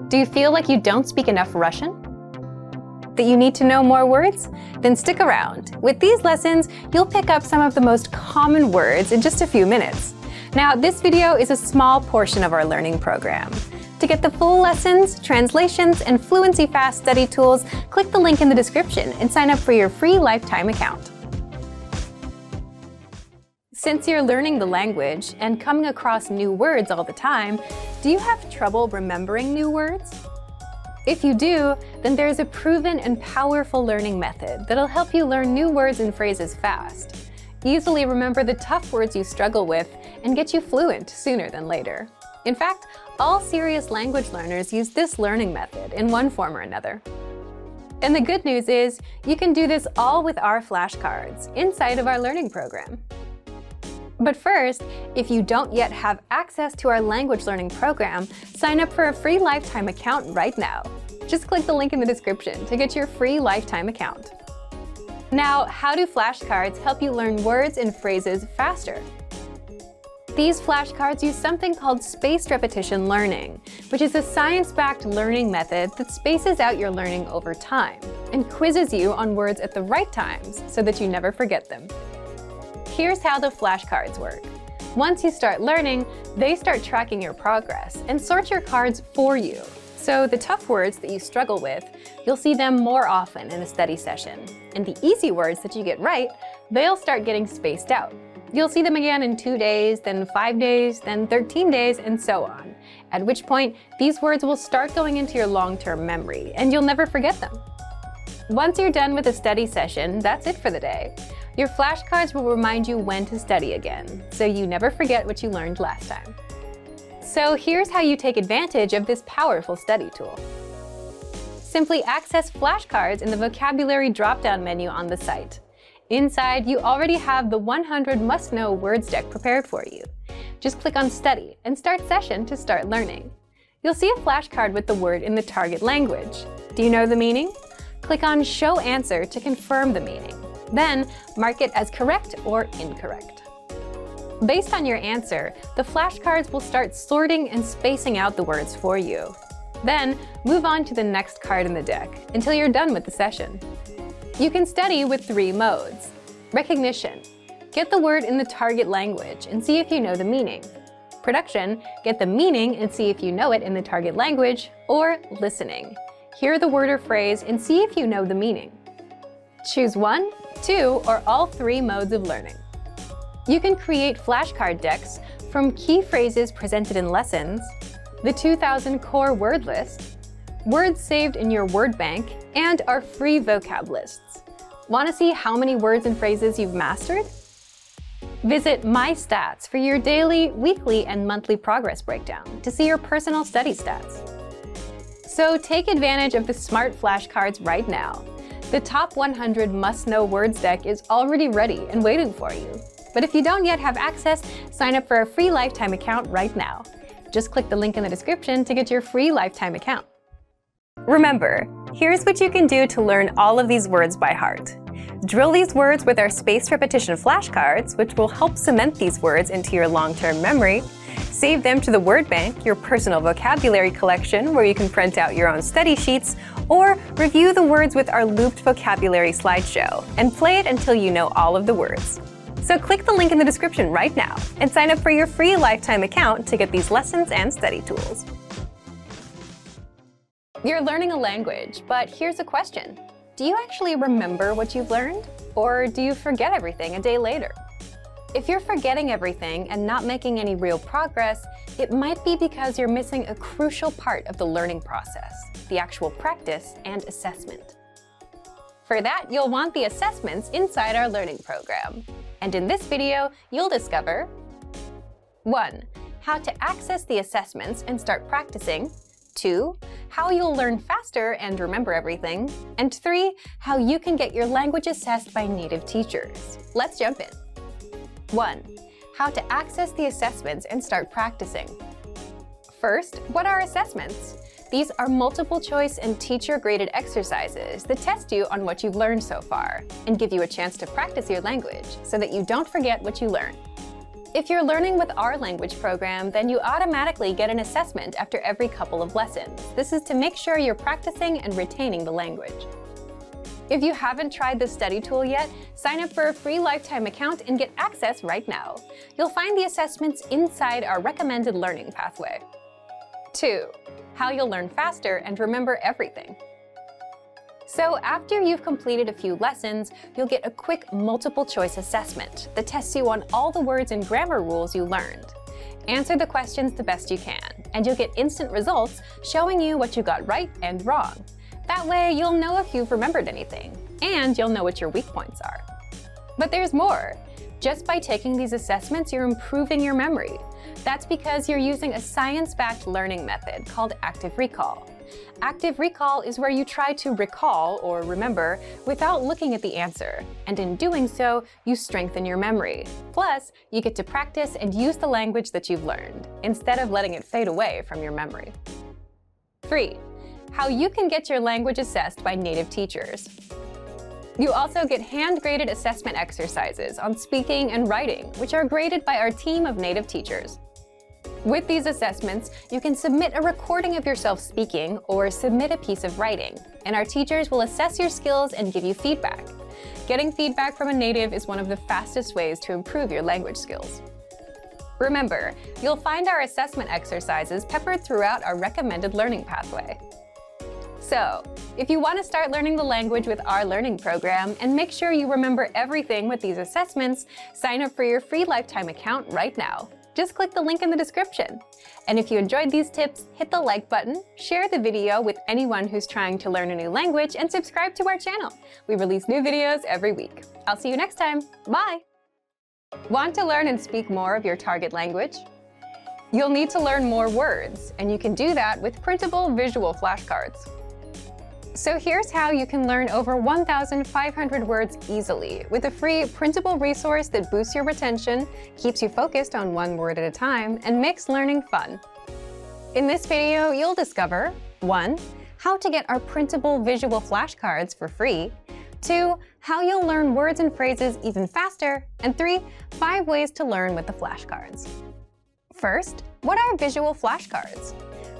Do you feel like you don't speak enough Russian? That you need to know more words? Then stick around. With these lessons, you'll pick up some of the most common words in just a few minutes. Now, this video is a small portion of our learning program. To get the full lessons, translations, and Fluency Fast study tools, click the link in the description and sign up for your free lifetime account. Since you're learning the language and coming across new words all the time, do you have trouble remembering new words? If you do, then there's a proven and powerful learning method that'll help you learn new words and phrases fast. Easily remember the tough words you struggle with and get you fluent sooner than later. In fact, all serious language learners use this learning method in one form or another. And the good news is, you can do this all with our flashcards inside of our learning program. But first, if you don't yet have access to our language learning program, sign up for a free lifetime account right now. Just click the link in the description to get your free lifetime account. Now, how do flashcards help you learn words and phrases faster? These flashcards use something called spaced repetition learning, which is a science-backed learning method that spaces out your learning over time and quizzes you on words at the right times so that you never forget them. Here's how the flashcards work. Once you start learning, they start tracking your progress and sort your cards for you. So the tough words that you struggle with, you'll see them more often in a study session. And the easy words that you get right, they'll start getting spaced out. You'll see them again in 2 days, then 5 days, then 13 days, and so on. At which point, these words will start going into your long-term memory, and you'll never forget them. Once you're done with a study session, that's it for the day. Your flashcards will remind you when to study again, so you never forget what you learned last time. So here's how you take advantage of this powerful study tool. Simply access flashcards in the vocabulary drop-down menu on the site. Inside, you already have the 100 must-know words deck prepared for you. Just click on Study and Start Session to start learning. You'll see a flashcard with the word in the target language. Do you know the meaning? Click on Show Answer to confirm the meaning. Then, mark it as correct or incorrect. Based on your answer, the flashcards will start sorting and spacing out the words for you. Then, move on to the next card in the deck until you're done with the session. You can study with 3 modes. Recognition. Get the word in the target language and see if you know the meaning. Production. Get the meaning and see if you know it in the target language. Or listening. Hear the word or phrase and see if you know the meaning. Choose 1, 2, or all 3 modes of learning. You can create flashcard decks from key phrases presented in lessons, the 2000 core word list, words saved in your word bank, and our free vocab lists. Want to see how many words and phrases you've mastered? Visit My Stats for your daily, weekly, and monthly progress breakdown to see your personal study stats. So take advantage of the smart flashcards right now. The top 100 must-know words deck is already ready and waiting for you. But if you don't yet have access, sign up for a free lifetime account right now. Just click the link in the description to get your free lifetime account. Remember, here's what you can do to learn all of these words by heart. Drill these words with our spaced repetition flashcards, which will help cement these words into your long-term memory. Save them to the word bank, your personal vocabulary collection, where you can print out your own study sheets, or review the words with our looped vocabulary slideshow, and play it until you know all of the words. So click the link in the description right now and sign up for your free lifetime account to get these lessons and study tools. You're learning a language, but here's a question. Do you actually remember what you've learned? Or do you forget everything a day later? If you're forgetting everything and not making any real progress, it might be because you're missing a crucial part of the learning process, the actual practice and assessment. For that, you'll want the assessments inside our learning program. And in this video, you'll discover 1. How to access the assessments and start practicing. 2. How you'll learn faster and remember everything. And 3. How you can get your language assessed by native teachers. Let's jump in. 1. How to access the assessments and start practicing. First, what are assessments? These are multiple choice and teacher-graded exercises that test you on what you've learned so far and give you a chance to practice your language so that you don't forget what you learn. If you're learning with our language program, then you automatically get an assessment after every couple of lessons. This is to make sure you're practicing and retaining the language. If you haven't tried this study tool yet, sign up for a free lifetime account and get access right now. You'll find the assessments inside our recommended learning pathway. 2. How you'll learn faster and remember everything. So after you've completed a few lessons, you'll get a quick multiple-choice assessment that tests you on all the words and grammar rules you learned. Answer the questions the best you can, and you'll get instant results showing you what you got right and wrong. That way, you'll know if you've remembered anything, and you'll know what your weak points are. But there's more. Just by taking these assessments, you're improving your memory. That's because you're using a science-backed learning method called active recall. Active recall is where you try to recall or remember without looking at the answer, and in doing so, you strengthen your memory. Plus, you get to practice and use the language that you've learned, instead of letting it fade away from your memory. 3. How you can get your language assessed by native teachers. You also get hand-graded assessment exercises on speaking and writing, which are graded by our team of native teachers. With these assessments, you can submit a recording of yourself speaking or submit a piece of writing, and our teachers will assess your skills and give you feedback. Getting feedback from a native is one of the fastest ways to improve your language skills. Remember, you'll find our assessment exercises peppered throughout our recommended learning pathway. So, if you want to start learning the language with our learning program and make sure you remember everything with these assessments, sign up for your free lifetime account right now. Just click the link in the description. And if you enjoyed these tips, hit the like button, share the video with anyone who's trying to learn a new language, and subscribe to our channel. We release new videos every week. I'll see you next time. Bye! Want to learn and speak more of your target language? You'll need to learn more words, and you can do that with printable visual flashcards. So here's how you can learn over 1,500 words easily with a free printable resource that boosts your retention, keeps you focused on one word at a time, and makes learning fun. In this video, you'll discover 1. How to get our printable visual flashcards for free, 2. How you'll learn words and phrases even faster, and 3. 5 ways to learn with the flashcards. First, what are visual flashcards?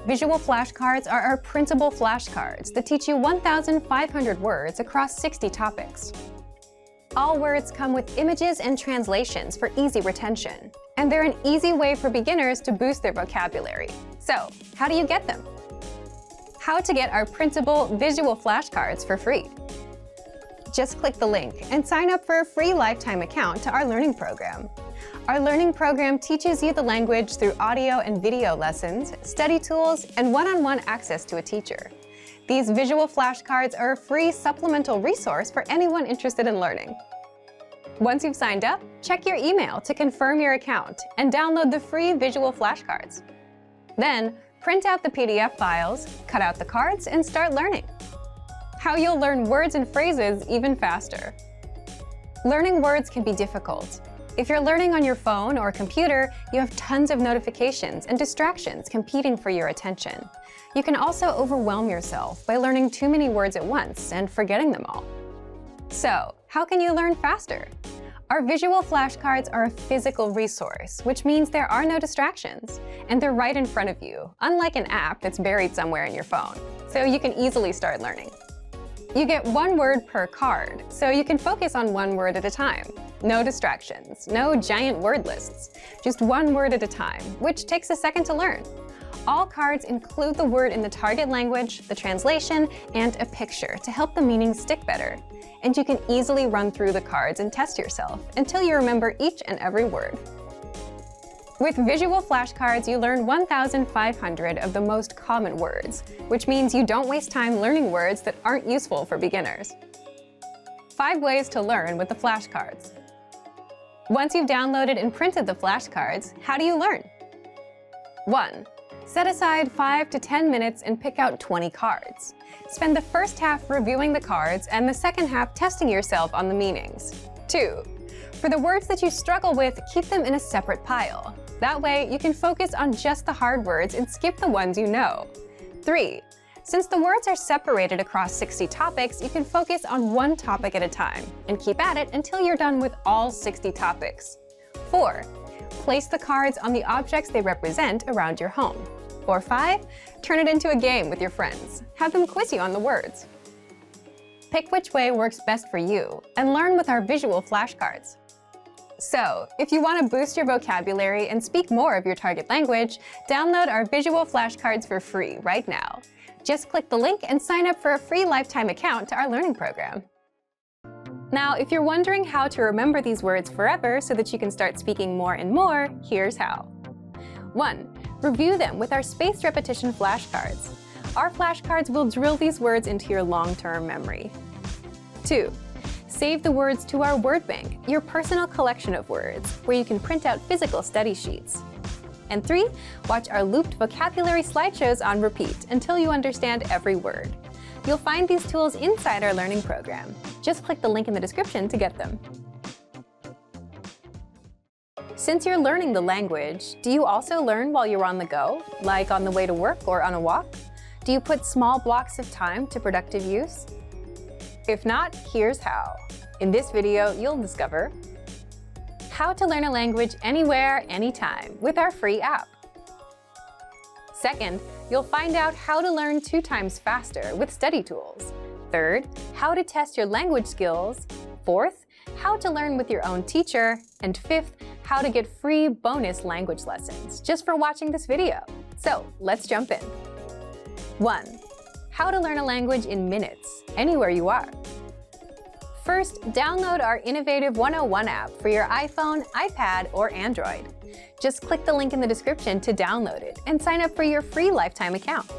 Visual flashcards are our printable flashcards that teach you 1,500 words across 60 topics. All words come with images and translations for easy retention, and they're an easy way for beginners to boost their vocabulary. So, how do you get them? How to get our printable visual flashcards for free. Just click the link and sign up for a free lifetime account to our learning program. Our learning program teaches you the language through audio and video lessons, study tools, and one-on-one access to a teacher. These visual flashcards are a free supplemental resource for anyone interested in learning. Once you've signed up, check your email to confirm your account and download the free visual flashcards. Then, print out the PDF files, cut out the cards, and start learning. How you'll learn words and phrases even faster. Learning words can be difficult. If you're learning on your phone or computer, you have tons of notifications and distractions competing for your attention. You can also overwhelm yourself by learning too many words at once and forgetting them all. So, how can you learn faster? Our visual flashcards are a physical resource, which means there are no distractions, and they're right in front of you, unlike an app that's buried somewhere in your phone, so you can easily start learning. You get 1 word per card, so you can focus on 1 word at a time. No distractions, no giant word lists, just 1 word at a time, which takes a second to learn. All cards include the word in the target language, the translation, and a picture to help the meaning stick better. And you can easily run through the cards and test yourself until you remember each and every word. With visual flashcards, you learn 1,500 of the most common words, which means you don't waste time learning words that aren't useful for beginners. 5 ways to learn with the flashcards. Once you've downloaded and printed the flashcards, how do you learn? 1. Set aside 5 to 10 minutes and pick out 20 cards. Spend the first half reviewing the cards and the second half testing yourself on the meanings. 2. For the words that you struggle with, keep them in a separate pile. That way, you can focus on just the hard words and skip the ones you know. 3. Since the words are separated across 60 topics, you can focus on 1 topic at a time and keep at it until you're done with all 60 topics. 4. Place the cards on the objects they represent around your home. Or 5, turn it into a game with your friends. Have them quiz you on the words. Pick which way works best for you and learn with our visual flashcards. So, if you want to boost your vocabulary and speak more of your target language, download our visual flashcards for free right now. Just click the link and sign up for a free lifetime account to our learning program. Now, if you're wondering how to remember these words forever so that you can start speaking more and more, here's how. 1. Review them with our spaced repetition flashcards. Our flashcards will drill these words into your long-term memory. 2. Save the words to our word bank, your personal collection of words, where you can print out physical study sheets. And 3. Watch our looped vocabulary slideshows on repeat until you understand every word. You'll find these tools inside our learning program. Just click the link in the description to get them. Since you're learning the language, do you also learn while you're on the go, like on the way to work or on a walk? Do you put small blocks of time to productive use? If not, here's how. In this video, you'll discover how to learn a language anywhere, anytime with our free app. Second, you'll find out how to learn 2 times faster with study tools. Third, how to test your language skills. Fourth, how to learn with your own teacher. And 5th, how to get free bonus language lessons just for watching this video. So let's jump in. 1. How to learn a language in minutes, anywhere you are. First, download our innovative 101 app for your iPhone, iPad, or Android. Just click the link in the description to download it and sign up for your free lifetime account.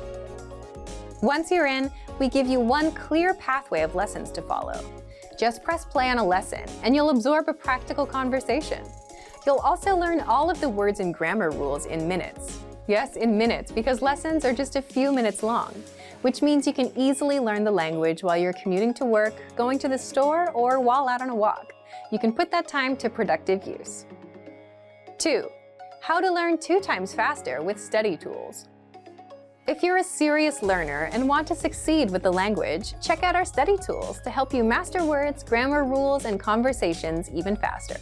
Once you're in, we give you one clear pathway of lessons to follow. Just press play on a lesson and you'll absorb a practical conversation. You'll also learn all of the words and grammar rules in minutes. Yes, in minutes, because lessons are just a few minutes long, which means you can easily learn the language while you're commuting to work, going to the store, or while out on a walk. You can put that time to productive use. 2. How to learn 2 times faster with study tools. If you're a serious learner and want to succeed with the language, check out our study tools to help you master words, grammar rules, and conversations even faster.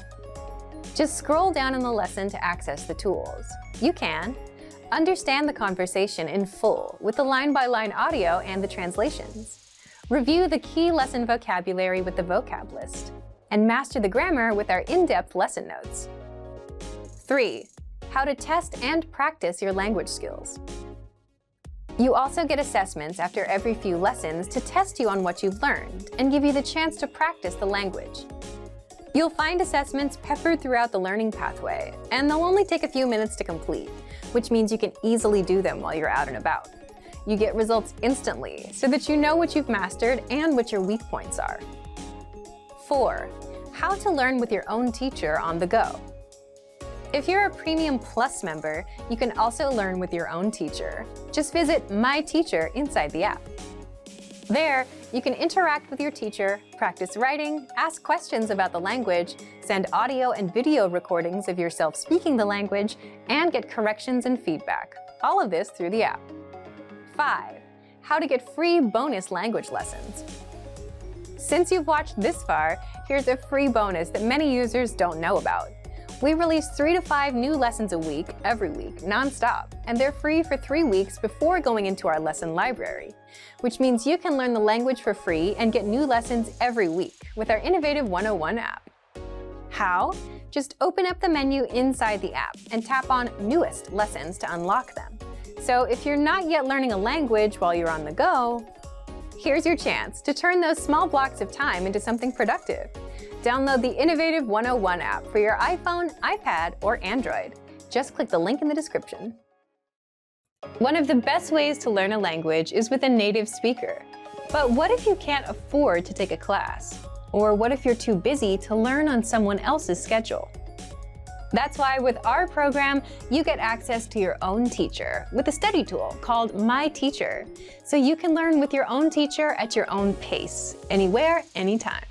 Just scroll down in the lesson to access the tools. You can understand the conversation in full with the line-by-line audio and the translations. Review the key lesson vocabulary with the vocab list. And master the grammar with our in-depth lesson notes. 3. How to test and practice your language skills. You also get assessments after every few lessons to test you on what you've learned and give you the chance to practice the language. You'll find assessments peppered throughout the learning pathway, and they'll only take a few minutes to complete, which means you can easily do them while you're out and about. You get results instantly so that you know what you've mastered and what your weak points are. 4. How to learn with your own teacher on the go. If you're a Premium Plus member, you can also learn with your own teacher. Just visit My Teacher inside the app. There, you can interact with your teacher, practice writing, ask questions about the language, send audio and video recordings of yourself speaking the language, and get corrections and feedback. All of this through the app. 5. How to get free bonus language lessons. Since you've watched this far, here's a free bonus that many users don't know about. We release 3 to 5 new lessons a week, every week, non-stop, and they're free for 3 weeks before going into our lesson library, which means you can learn the language for free and get new lessons every week with our innovative 101 app. How? Just open up the menu inside the app and tap on Newest Lessons to unlock them. So if you're not yet learning a language while you're on the go, here's your chance to turn those small blocks of time into something productive. Download the innovative 101 app for your iPhone, iPad, or Android. Just click the link in the description. One of the best ways to learn a language is with a native speaker. But what if you can't afford to take a class? Or what if you're too busy to learn on someone else's schedule? That's why with our program, you get access to your own teacher with a study tool called My Teacher, so you can learn with your own teacher at your own pace, anywhere, anytime.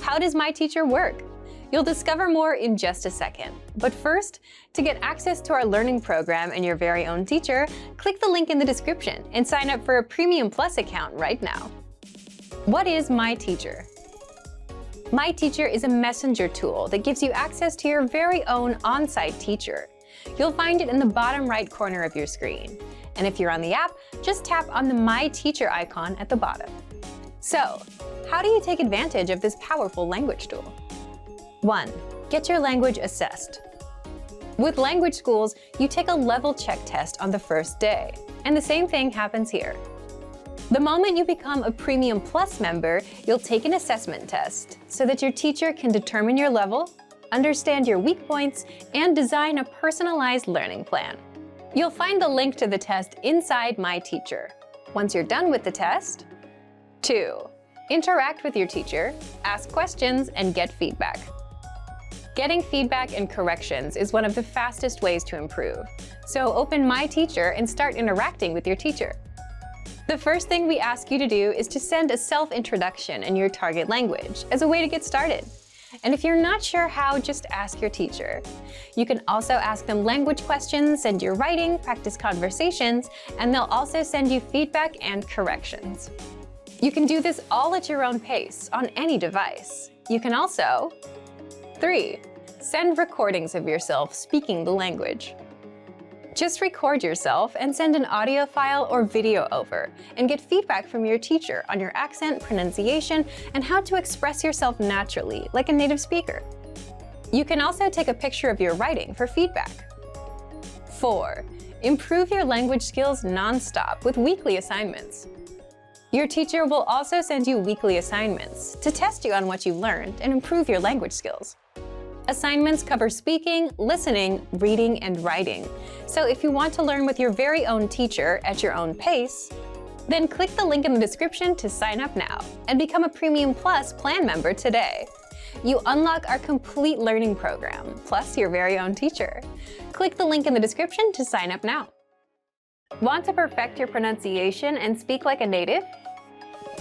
How does My Teacher work? You'll discover more in just a second. But first, to get access to our learning program and your very own teacher, click the link in the description and sign up for a Premium Plus account right now. What is My Teacher? My Teacher is a messenger tool that gives you access to your very own on-site teacher. You'll find it in the bottom right corner of your screen. And if you're on the app, just tap on the My Teacher icon at the bottom. So, how do you take advantage of this powerful language tool? 1. Get your language assessed. With language schools, you take a level check test on the first day, and the same thing happens here. The moment you become a Premium Plus member, you'll take an assessment test so that your teacher can determine your level, understand your weak points, and design a personalized learning plan. You'll find the link to the test inside My Teacher. Once you're done with the test, 2. Interact with your teacher, ask questions, and get feedback. Getting feedback and corrections is one of the fastest ways to improve. So open My Teacher and start interacting with your teacher. The first thing we ask you to do is to send a self-introduction in your target language as a way to get started. And if you're not sure how, just ask your teacher. You can also ask them language questions, send your writing, practice conversations, and they'll also send you feedback and corrections. You can do this all at your own pace on any device. You can also 3. Send recordings of yourself speaking the language. Just record yourself and send an audio file or video over, and get feedback from your teacher on your accent, pronunciation, and how to express yourself naturally, like a native speaker. You can also take a picture of your writing for feedback. 4. Improve your language skills non-stop with weekly assignments. Your teacher will also send you weekly assignments to test you on what you've learned and improve your language skills. Assignments cover speaking, listening, reading, and writing. So if you want to learn with your very own teacher at your own pace, then click the link in the description to sign up now and become a Premium Plus plan member today. You unlock our complete learning program, plus your very own teacher. Click the link in the description to sign up now. Want to perfect your pronunciation and speak like a native?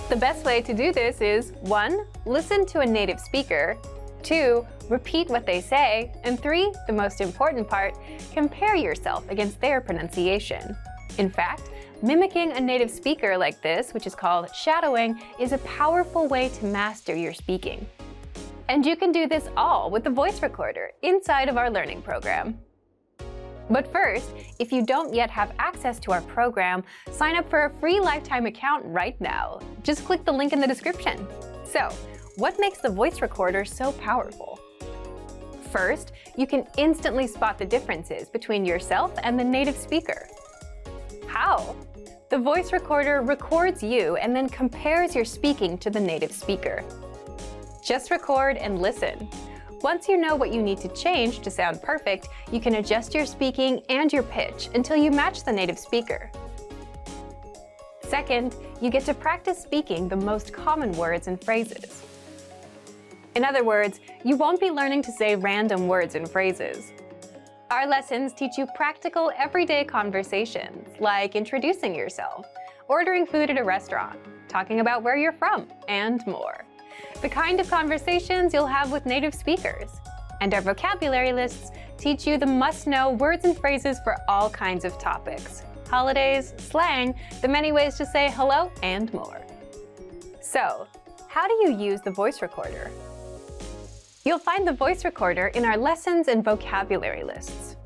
The best way to do this is 1. Listen to a native speaker, 2. Repeat what they say, and 3. The most important part, compare yourself against their pronunciation. In fact, mimicking a native speaker like this, which is called shadowing, is a powerful way to master your speaking. And you can do this all with the voice recorder inside of our learning program. But first, if you don't yet have access to our program, sign up for a free lifetime account right now. Just click the link in the description. So, what makes the voice recorder so powerful? First, you can instantly spot the differences between yourself and the native speaker. How? The voice recorder records you and then compares your speaking to the native speaker. Just record and listen. Once you know what you need to change to sound perfect, you can adjust your speaking and your pitch until you match the native speaker. Second, you get to practice speaking the most common words and phrases. In other words, you won't be learning to say random words and phrases. Our lessons teach you practical, everyday conversations, like introducing yourself, ordering food at a restaurant, talking about where you're from, and more. The kind of conversations you'll have with native speakers. And our vocabulary lists teach you the must-know words and phrases for all kinds of topics, holidays, slang, the many ways to say hello, and more. So, how do you use the voice recorder? You'll find the voice recorder in our lessons and vocabulary lists.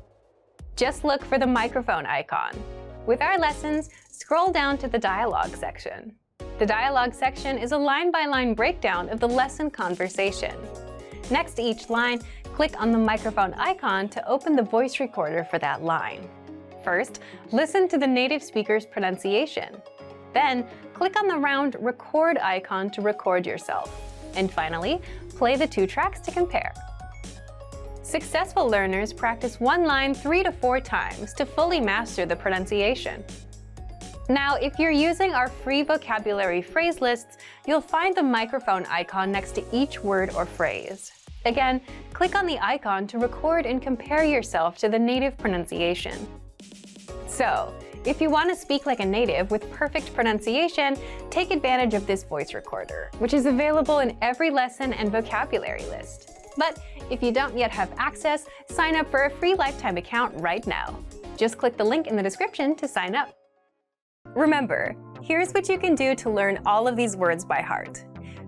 Just look for the microphone icon. With our lessons, scroll down to the dialogue section. The dialogue section is a line-by-line breakdown of the lesson conversation. Next to each line, click on the microphone icon to open the voice recorder for that line. First, listen to the native speaker's pronunciation. Then, click on the round record icon to record yourself. And finally, play the 2 tracks to compare. Successful learners practice one line 3 to 4 times to fully master the pronunciation. Now, if you're using our free vocabulary phrase lists, you'll find the microphone icon next to each word or phrase. Again, click on the icon to record and compare yourself to the native pronunciation. So, if you want to speak like a native with perfect pronunciation, take advantage of this voice recorder, which is available in every lesson and vocabulary list. But if you don't yet have access, sign up for a free lifetime account right now. Just click the link in the description to sign up. Remember, here's what you can do to learn all of these words by heart.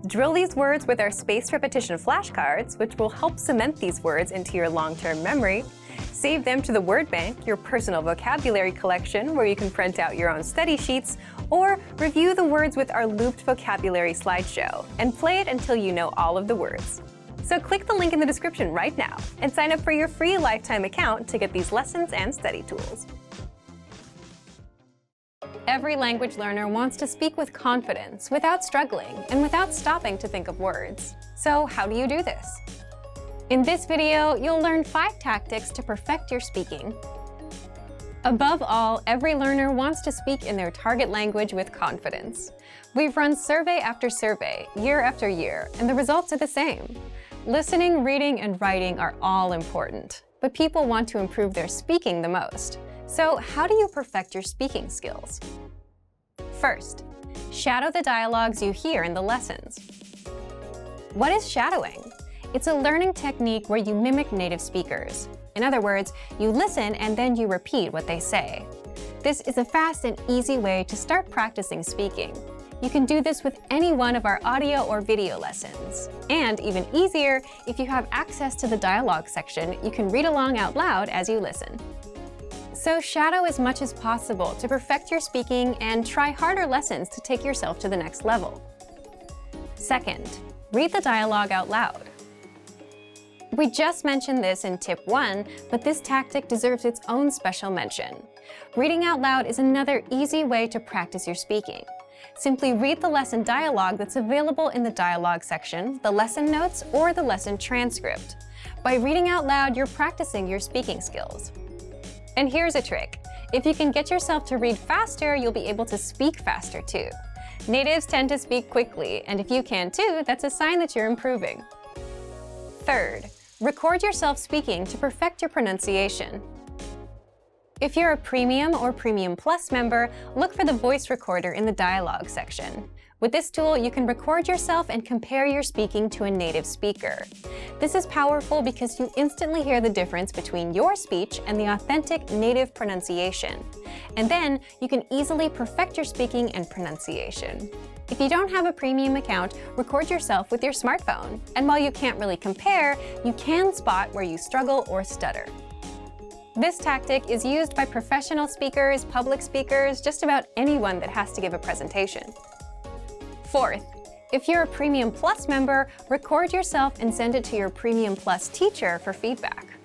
Drill these words with our spaced repetition flashcards, which will help cement these words into your long-term memory. Save them to the word bank, your personal vocabulary collection, where you can print out your own study sheets, or review the words with our looped vocabulary slideshow, and play it until you know all of the words. So click the link in the description right now and sign up for your free lifetime account to get these lessons and study tools. Every language learner wants to speak with confidence, without struggling, and without stopping to think of words. So how do you do this? In this video, you'll learn 5 tactics to perfect your speaking. Above all, every learner wants to speak in their target language with confidence. We've run survey after survey, year after year, and the results are the same. Listening, reading, and writing are all important, but people want to improve their speaking the most. So how do you perfect your speaking skills? First, shadow the dialogues you hear in the lessons. What is shadowing? It's a learning technique where you mimic native speakers. In other words, you listen and then you repeat what they say. This is a fast and easy way to start practicing speaking. You can do this with any one of our audio or video lessons. And even easier, if you have access to the dialogue section, you can read along out loud as you listen. So shadow as much as possible to perfect your speaking and try harder lessons to take yourself to the next level. Second, read the dialogue out loud. We just mentioned this in tip 1, but this tactic deserves its own special mention. Reading out loud is another easy way to practice your speaking. Simply read the lesson dialogue that's available in the dialogue section, the lesson notes, or the lesson transcript. By reading out loud, you're practicing your speaking skills. And here's a trick. If you can get yourself to read faster, you'll be able to speak faster too. Natives tend to speak quickly, and if you can too, that's a sign that you're improving. Third, record yourself speaking to perfect your pronunciation. If you're a Premium or Premium Plus member, look for the voice recorder in the dialogue section. With this tool, you can record yourself and compare your speaking to a native speaker. This is powerful because you instantly hear the difference between your speech and the authentic native pronunciation. And then you can easily perfect your speaking and pronunciation. If you don't have a premium account, record yourself with your smartphone. And while you can't really compare, you can spot where you struggle or stutter. This tactic is used by professional speakers, public speakers, just about anyone that has to give a presentation. Fourth, if you're a Premium Plus member, record yourself and send it to your Premium Plus teacher for feedback.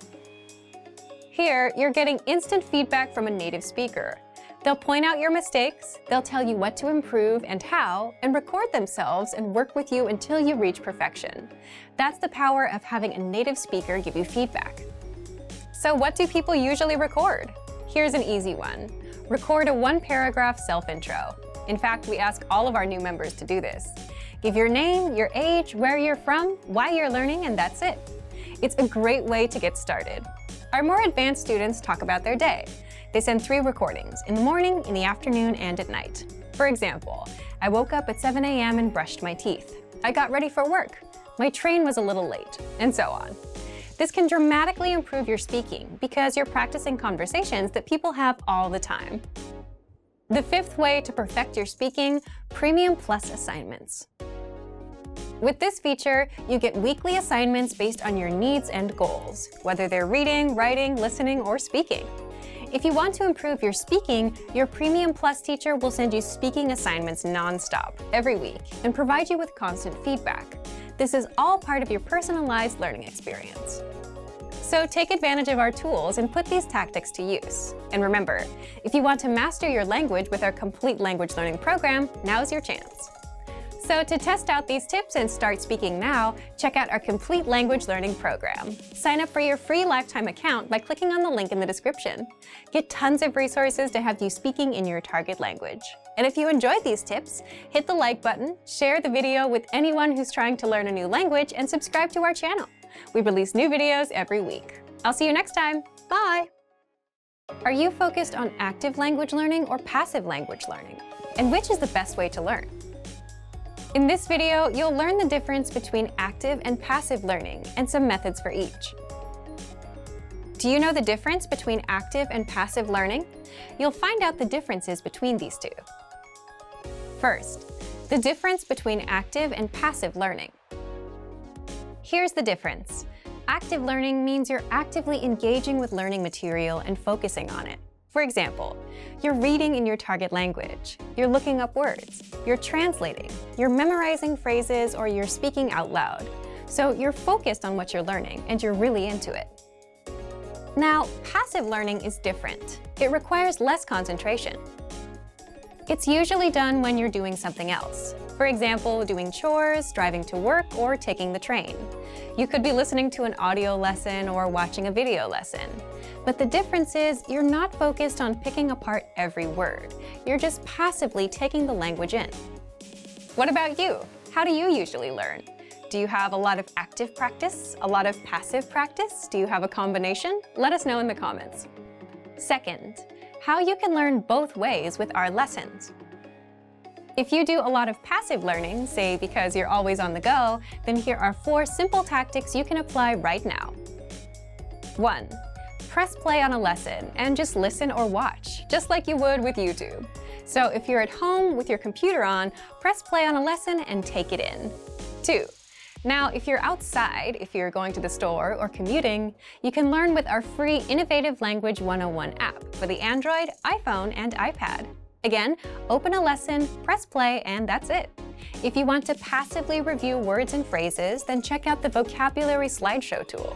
Here, you're getting instant feedback from a native speaker. They'll point out your mistakes, they'll tell you what to improve and how, and record themselves and work with you until you reach perfection. That's the power of having a native speaker give you feedback. So what do people usually record? Here's an easy one. Record a 1-paragraph self-intro. In fact, we ask all of our new members to do this. Give your name, your age, where you're from, why you're learning, and that's it. It's a great way to get started. Our more advanced students talk about their day. They send 3 recordings, in the morning, in the afternoon, and at night. For example, I woke up at 7 a.m. and brushed my teeth. I got ready for work. My train was a little late, and so on. This can dramatically improve your speaking because you're practicing conversations that people have all the time. The 5th way to perfect your speaking, Premium Plus assignments. With this feature, you get weekly assignments based on your needs and goals, whether they're reading, writing, listening, or speaking. If you want to improve your speaking, your Premium Plus teacher will send you speaking assignments non-stop every week and provide you with constant feedback. This is all part of your personalized learning experience. So take advantage of our tools and put these tactics to use. And remember, if you want to master your language with our complete language learning program, now's your chance. So to test out these tips and start speaking now, check out our complete language learning program. Sign up for your free lifetime account by clicking on the link in the description. Get tons of resources to have you speaking in your target language. And if you enjoyed these tips, hit the like button, share the video with anyone who's trying to learn a new language, and subscribe to our channel. We release new videos every week. I'll see you next time. Bye! Are you focused on active language learning or passive language learning? And which is the best way to learn? In this video, you'll learn the difference between active and passive learning and some methods for each. Do you know the difference between active and passive learning? You'll find out the differences between these two. First, The difference between active and passive learning. Here's the difference. Active learning means you're actively engaging with learning material and focusing on it. For example, you're reading in your target language, you're looking up words, you're translating, you're memorizing phrases, or you're speaking out loud. So you're focused on what you're learning and you're really into it. Now, passive learning is different. It requires less concentration. It's usually done when you're doing something else. For example, doing chores, driving to work, or taking the train. You could be listening to an audio lesson or watching a video lesson. But the difference is you're not focused on picking apart every word. You're just passively taking the language in. What about you? How do you usually learn? Do you have a lot of active practice? A lot of passive practice? Do you have a combination? Let us know in the comments. Second, how you can learn both ways with our lessons. If you do a lot of passive learning, say because you're always on the go, then here are 4 simple tactics you can apply right now. 1. Press play on a lesson and just listen or watch, just like you would with YouTube. So if you're at home with your computer on, press play on a lesson and take it in. 2. Now, if you're outside, if you're going to the store or commuting, you can learn with our free Innovative Language 101 app for the Android, iPhone, and iPad. Again, open a lesson, press play, and that's it. If you want to passively review words and phrases, then check out the Vocabulary Slideshow tool.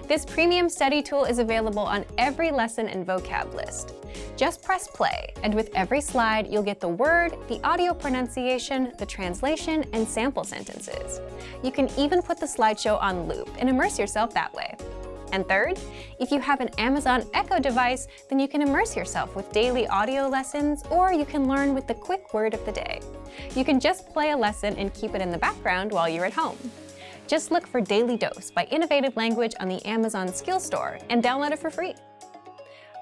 This premium study tool is available on every lesson and vocab list. Just press play, and with every slide, you'll get the word, the audio pronunciation, the translation, and sample sentences. You can even put the slideshow on loop and immerse yourself that way. And third, if you have an Amazon Echo device, then you can immerse yourself with daily audio lessons, or you can learn with the quick word of the day. You can just play a lesson and keep it in the background while you're at home. Just look for Daily Dose by Innovative Language on the Amazon Skills Store and download it for free.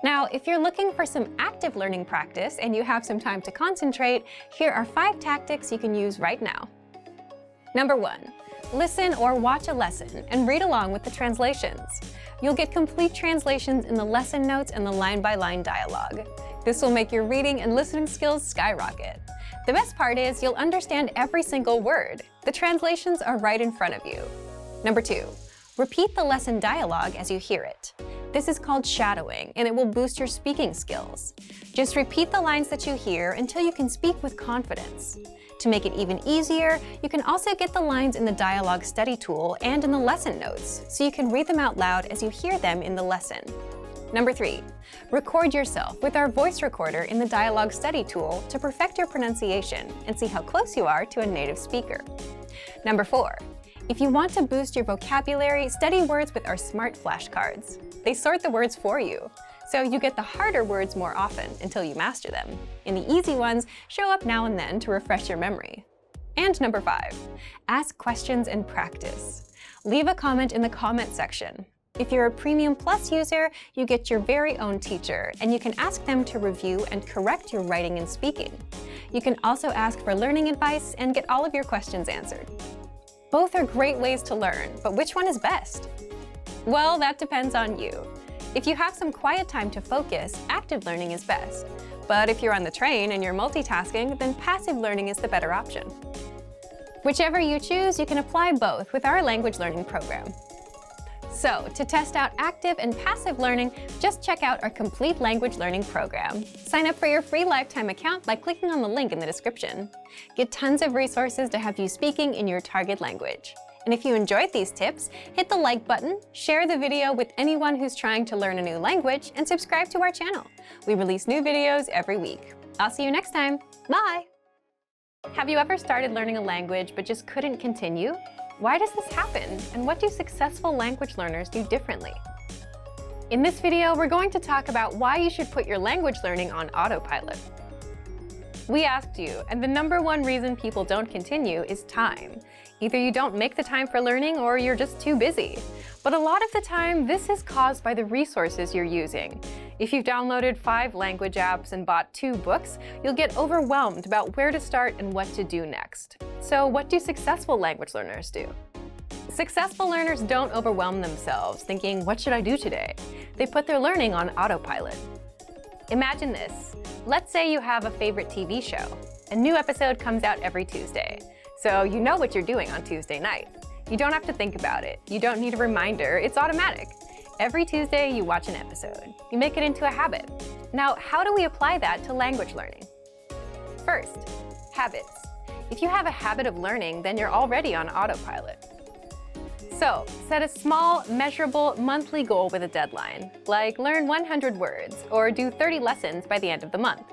Now, if you're looking for some active learning practice and you have some time to concentrate, here are 5 tactics you can use right now. Number 1. Listen or watch a lesson and read along with the translations. You'll get complete translations in the lesson notes and the line-by-line dialogue. This will make your reading and listening skills skyrocket. The best part is you'll understand every single word. The translations are right in front of you. Number 2. Repeat the lesson dialogue as you hear it. This is called shadowing, and it will boost your speaking skills. Just repeat the lines that you hear until you can speak with confidence. To make it even easier, you can also get the lines in the dialogue study tool and in the lesson notes, so you can read them out loud as you hear them in the lesson. Number 3. Record yourself with our voice recorder in the dialogue study tool to perfect your pronunciation and see how close you are to a native speaker. Number 4. If you want to boost your vocabulary, study words with our smart flashcards. They sort the words for you, so you get the harder words more often until you master them, and the easy ones show up now and then to refresh your memory. And number 5, ask questions and practice. Leave a comment in the comment section. If you're a Premium Plus user, you get your very own teacher, and you can ask them to review and correct your writing and speaking. You can also ask for learning advice and get all of your questions answered. Both are great ways to learn, but which one is best? Well, that depends on you. If you have some quiet time to focus, active learning is best. But if you're on the train and you're multitasking, then passive learning is the better option. Whichever you choose, you can apply both with our language learning program. So, to test out active and passive learning, just check out our complete language learning program. Sign up for your free lifetime account by clicking on the link in the description. Get tons of resources to have you speaking in your target language. And if you enjoyed these tips, hit the like button, share the video with anyone who's trying to learn a new language, and subscribe to our channel. We release new videos every week. I'll see you next time. Bye! Have you ever started learning a language but just couldn't continue? Why does this happen, and what do successful language learners do differently? In this video, we're going to talk about why you should put your language learning on autopilot. We asked you, and the #1 reason people don't continue is time. Either you don't make the time for learning or you're just too busy. But a lot of the time, this is caused by the resources you're using. If you've downloaded 5 language apps and bought 2 books, you'll get overwhelmed about where to start and what to do next. So what do successful language learners do? Successful learners don't overwhelm themselves thinking, what should I do today? They put their learning on autopilot. Imagine this. Let's say you have a favorite TV show. A new episode comes out every Tuesday, so you know what you're doing on Tuesday night. You don't have to think about it. You don't need a reminder. It's automatic. Every Tuesday, you watch an episode. You make it into a habit. Now, how do we apply that to language learning? First, habits. If you have a habit of learning, then you're already on autopilot. So, set a small, measurable, monthly goal with a deadline, like learn 100 words or do 30 lessons by the end of the month.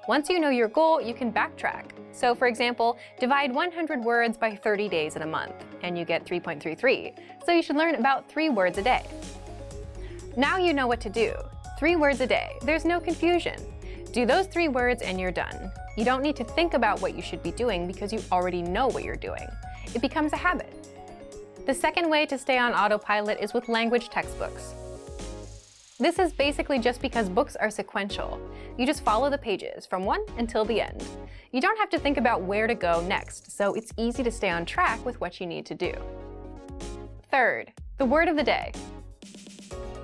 Once you know your goal, you can backtrack. So, for example, divide 100 words by 30 days in a month, and you get 3.33. So you should learn about 3 words a day. Now you know what to do. 3 words a day. There's no confusion. Do those 3 words and you're done. You don't need to think about what you should be doing because you already know what you're doing. It becomes a habit. The second way to stay on autopilot is with language textbooks. This is basically just because books are sequential. You just follow the pages from one until the end. You don't have to think about where to go next, so it's easy to stay on track with what you need to do. Third, the word of the day.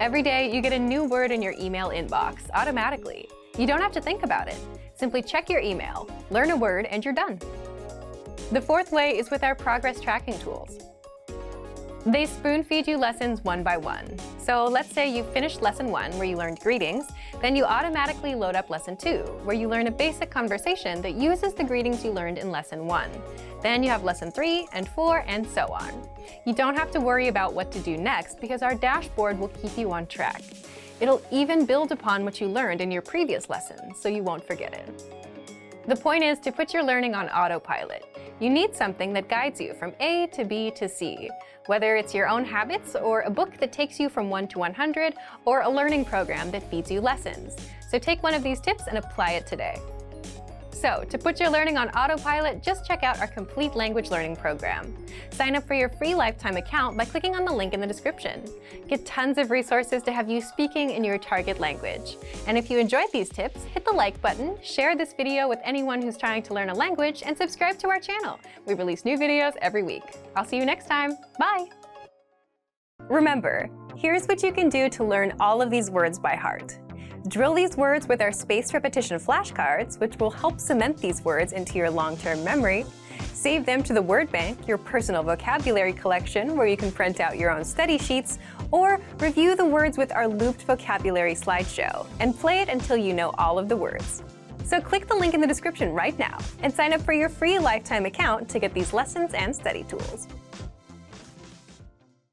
Every day, you get a new word in your email inbox automatically. You don't have to think about it. Simply check your email, learn a word, and you're done. The fourth way is with our progress tracking tools. They spoon-feed you lessons one by one. So let's say you finished lesson 1, where you learned greetings, then you automatically load up lesson 2, where you learn a basic conversation that uses the greetings you learned in lesson 1. Then you have lesson 3 and 4, and so on. You don't have to worry about what to do next because our dashboard will keep you on track. It'll even build upon what you learned in your previous lessons, so you won't forget it. The point is to put your learning on autopilot. You need something that guides you from A to B to C, whether it's your own habits or a book that takes you from 1 to 100 or a learning program that feeds you lessons. So take one of these tips and apply it today. So, to put your learning on autopilot, just check out our complete language learning program. Sign up for your free lifetime account by clicking on the link in the description. Get tons of resources to have you speaking in your target language. And if you enjoyed these tips, hit the like button, share this video with anyone who's trying to learn a language, and subscribe to our channel. We release new videos every week. I'll see you next time. Bye! Remember, here's what you can do to learn all of these words by heart. Drill these words with our spaced repetition flashcards, which will help cement these words into your long-term memory. Save them to the word bank, your personal vocabulary collection, where you can print out your own study sheets, or review the words with our looped vocabulary slideshow, and play it until you know all of the words. So click the link in the description right now and sign up for your free lifetime account to get these lessons and study tools.